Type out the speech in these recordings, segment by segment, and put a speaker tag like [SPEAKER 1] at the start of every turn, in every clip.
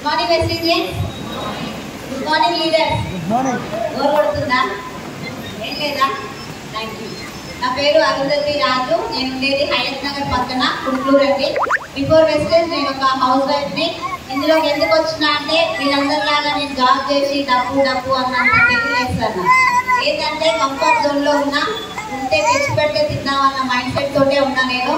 [SPEAKER 1] Morning వెస్టింజియన్. Good morning leaders.
[SPEAKER 2] Good morning.
[SPEAKER 1] Bore కొడుతుందా? ఏం లేదా? Thank you. నా పేరు అరుంధతి రాజు. నేను ఉండేది హయత్ నగర్ పక్కన కుట్లూరు అండి. బిఫోర్ వెస్టేజ్ నేను ఒక హౌస్ వైఫ్ని. ఇందులోకి ఎందుకు వచ్చినా అంటే వీళ్ళందరిలాగా నేను జాబ్ చేసి డబ్బు అన్నంత తెలియజేస్తాను. ఏంటంటే కంఫర్ట్ జోన్లో ఉన్నా, ఉంటే తెచ్చిపెట్టే తిన్నామన్న మైండ్ సెట్ తోటే ఉన్నా నేను.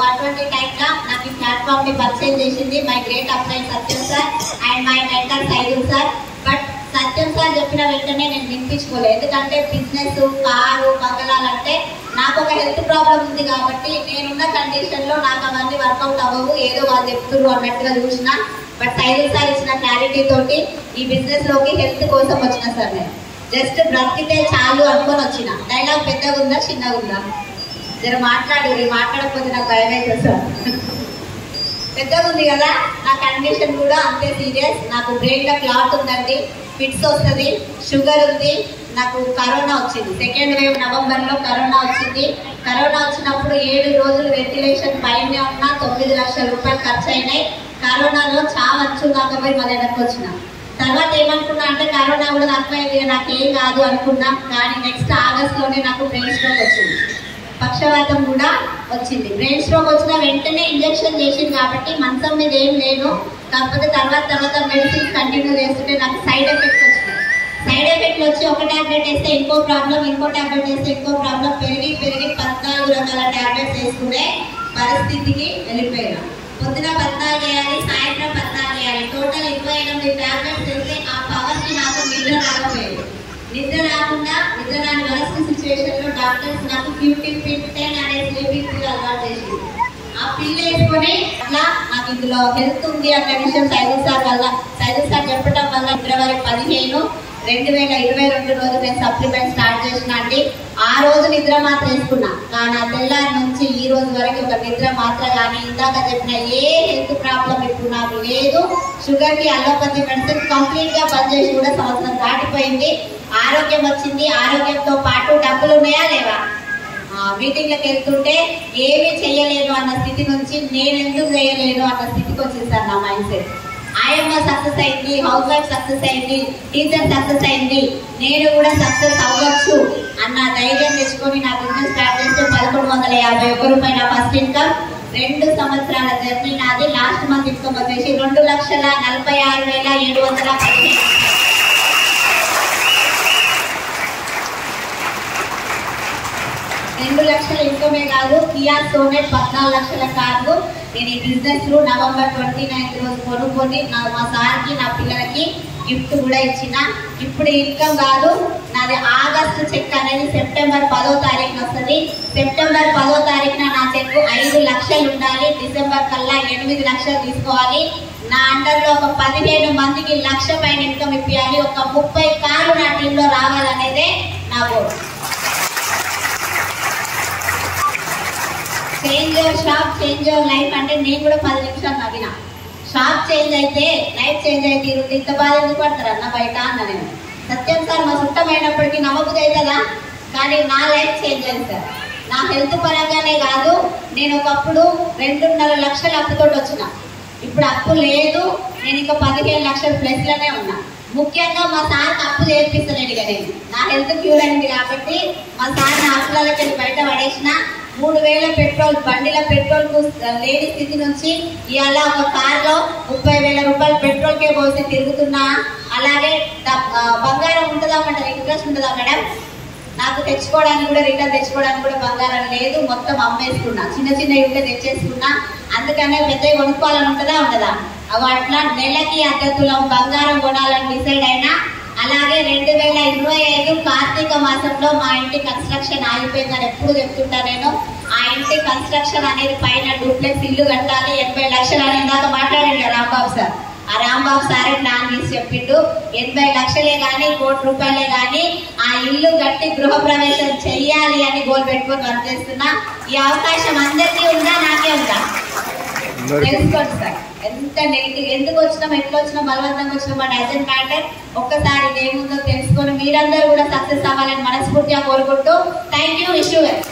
[SPEAKER 1] అటువంటి టైంలో నాకు ఈ ప్లాట్ఫామ్ని పరిచయం చేసింది my great upline Satyam sir and my mentor Saidul sir. But Satyam sir చెప్పిన వెంటనే నేను వినిపించుకోలేదు. ఎందుకంటే బిజినెస్, కారు, బంగళాలంటే నాకు ఒక హెల్త్ ప్రాబ్లం ఉంది కాబట్టి నేనున్న కండిషన్లో నాకు అవన్నీ వర్కౌట్ అవ్వవు. ఏదో వాళ్ళు చెప్తున్నారు అన్నట్టుగా చూసిన. బట్ సైదుల్ సార్ ఇచ్చిన క్లారిటీ తోటి ఈ బిజినెస్లోకి హెల్త్ కోసం వచ్చిన సార్. నేను జస్ట్ బ్రతికితే చాలు అనుకొని వచ్చిన. డైలాగ్ పెద్దగా ఉందా చిన్నగా ఉందా? జర మాట్లాడకపోతే నాకు భయం అవుతుంది సార్. పెద్దగా ఉంది కదా. నా కండిషన్ కూడా అంతే సీరియస్. నాకు బ్రెయిన్లో క్లాట్ ఉందండి, ఫిట్స్ వస్తుంది, షుగర్ ఉంది. నాకు కరోనా వచ్చింది, సెకండ్ వేవ్ నవంబర్లో కరోనా వచ్చింది. కరోనా వచ్చినప్పుడు 7 రోజులు వెంటిలేషన్ పైనే ఉన్నా, 9 లక్షల రూపాయలు ఖర్చు అయినాయి. కరోనాలో చావచ్చు కాకపోయి మళ్ళీ వెనక్కి వచ్చిన. తర్వాత ఏమనుకున్నా అంటే కరోనా కూడా తక్కువైంది, నాకేం కాదు అనుకున్నా. కానీ నెక్స్ట్ ఆగస్ట్లోనే నాకు బ్రెయిన్ స్ట్రోక్ వచ్చింది, పక్షవాతం కూడా వచ్చింది. బ్రెయిన్ స్ట్రోక్ వచ్చిన వెంటనే ఇంజెక్షన్ చేసింది కాబట్టి మంచం మీద ఏం లేను. కాకపోతే తర్వాత మెడిసిన్స్ కంటిన్యూ చేస్తుంటే నాకు సైడ్ ఎఫెక్ట్స్ వచ్చినాయి. సైడ్ ఎఫెక్ట్లు వచ్చి ఒక ట్యాబ్లెట్ వేస్తే ఇంకో ప్రాబ్లం, ఇంకో ట్యాబ్లెట్ వేస్తే ఇంకో ప్రాబ్లం, పెరిగి 14 రకాల ట్యాబ్లెట్స్ వేసుకునే పరిస్థితికి వెళ్ళిపోయినా. పొద్దున 14 వేయాలి, సాయంత్రం 14 వేయాలి, టోటల్ 28 ట్యాబ్లెట్స్ వేస్తే ఆ పవర్కి నాకు నిద్ర రాకపోయేది. నిద్ర రాని వరస్ట్ సిచ్యువేషన్లో డాక్టర్స్ నాకు 50-10 అనే స్లీపింగ్ పిల్ అలవాటు చేసింది. ఆ పిల్ వేసుకొని అట్లా నాకు ఇందులో హెల్త్ ఉంది అన్న విషయం సైదుల్ సార్ చెప్పడం వల్ల ఫిబ్రవరి 15, 2022 రోజు నేను సప్లిమెంట్ స్టార్ట్ చేసిన అండి. ఆ రోజు నిద్ర మాత్ర వేసుకున్నా. కానీ ఆ తెల్లారి నుంచి ఈ రోజు వరకు ఒక నిద్ర మాత్ర కానీ ఇందాక చెప్పిన ఏ హెల్త్ ప్రాబ్లం ఇప్పుడు నాకు లేదు. షుగర్కి అలోపతి మెడిసిన్ కంప్లీట్గా బంద్ చేసి కూడా సంవత్సరం దాటిపోయింది. ఆరోగ్యం వచ్చింది. ఆరోగ్యంతో పాటు డబ్బులు ఉన్నాయా లేవా? మీటింగ్లకు వెళ్తుంటే ఏమీ చేయలేను అన్న స్థితి నుంచి నేను ఎందుకు చేయలేను అన్న స్థితికి వచ్చేసారు నా మైండ్ సెట్. ఆయమ్మ సక్సెస్ అయింది, హౌస్ వైఫ్ సక్సెస్ అయింది, టీచర్ సక్సెస్ అయింది, నేను కూడా సక్సెస్ అవ్వచ్చు అన్న ధైర్యం తెచ్చుకొని నా బిజినెస్ స్టార్ట్ చేస్తే 1151 రూపాయల ఫస్ట్ ఇన్కమ్. 2 సంవత్సరాల జర్నీ నాది. లాస్ట్ మంత్ ఇన్కమ్ వచ్చేసి 2,46,715. 2 లక్షల ఇన్కమే కాదు, కియా సోనెట్ 14 లక్షల కార్లు నేను ఈ బిజినెస్ లో నవంబర్ 29 రోజు కొనుక్కొని మా సార్కి, నా పిల్లలకి గిఫ్ట్ కూడా ఇచ్చిన. ఇప్పుడు ఇన్కమ్ కాదు నాది. ఆగస్టు చెక్ అనేది సెప్టెంబర్ 10వ తారీఖున వస్తుంది. సెప్టెంబర్ 10వ తారీఖున నా చెక్ 5 లక్షలు ఉండాలి. డిసెంబర్ కల్లా 8 లక్షలు తీసుకోవాలి. నా అండర్లో ఒక 15 మందికి 1 లక్ష పైన ఇన్కమ్ ఇప్పించాలి. ఒక 30 కార్లు నా టీంలో రావాలనేదే నా goal. Change your shop, change your life అంటే నేను కూడా 10 నిమిషాలు నవ్విన. షాప్ చేంజ్ అయితే లైఫ్ చేంజ్ అయితే ఇంత బాధ ఎందుకు పడతారు అన్న బయట అన్న. నేను సత్యం సార్ మా చుట్టమైనప్పటికీ నమ్మబుద్ధి అవుతుందా? కానీ నా లైఫ్ చేంజ్ అయింది సార్. నా హెల్త్ పరంగానే కాదు. నేను ఒకప్పుడు 2.5 లక్షల అప్పుతోటి వచ్చిన. ఇప్పుడు అప్పు లేదు. నేను ఇంకా 15 లక్షల ప్లస్లోనే ఉన్నా. ముఖ్యంగా మా సార్కి అప్పు చేర్పిస్తలేను ఇక నేను. నా హెల్త్ క్యూర్ అయింది కాబట్టి మా సార్ నా అప్పులకి బయట పడేసిన. 3,000 పెట్రోల్ బండిల పెట్రోల్కు లేని స్థితి నుంచి ఇవాళ ఒక కార్లో 30,000 రూపాయలు పెట్రోల్కే పోసి తిరుగుతున్నా. అలాగే బంగారం ఉంటుందా మేడం? ఇంట్రెస్ట్ ఉంటుందా మేడం? నాకు తెచ్చుకోవడానికి కూడా, రిటర్న్ తెచ్చుకోవడానికి కూడా బంగారం లేదు. మొత్తం అమ్మేసుకున్నా. చిన్న ఉంటే తెచ్చేసుకున్నా. అందుకనే పెద్దవి కొనుక్కోవాలని ఉండదా? అవి అట్లా నెలకి 1 తులం బంగారం కొనాలని డిసైడ్ అయినా. అలాగే 2025 కార్తీక మాసంలో మా ఇంటి కన్స్ట్రక్షన్ ఆగిపోయిందని ఎప్పుడు చెప్తుంటా నేను. ఆ ఇంటి కన్స్ట్రక్షన్ అనేది పైన డూప్లెక్స్ ఇల్లు కట్టాలి, 80 లక్షలు అని ఇందాక మాట్లాడాడు రాంబాబు సార్. ఆ రాంబాబు సారే ప్లాన్ చేసి చెప్పిండు. 80 లక్షలే కానీ, 1 కోటి రూపాయలే కానీ ఆ ఇల్లు కట్టి గృహప్రవేశం చెయ్యాలి అని గోల్ పెట్టుకొని వర్క్ చేస్తున్నా. ఈ అవకాశం అందరికీ ఉందా, నాకే ఉందా? తెలుసుకోండి సార్. ఎంత నెగిటివ్ ఎందుకు వచ్చినాం, ఎట్లా వచ్చినాం, బలవంతంగా వచ్చినాం అని డజంట్ మ్యాటర్. ఒక్కసారి ఏముందో తెలుసుకొని మీరందరూ కూడా సక్సెస్ అవ్వాలని మనస్ఫూర్తిగా కోరుకుంటూ thank you. Wish you well.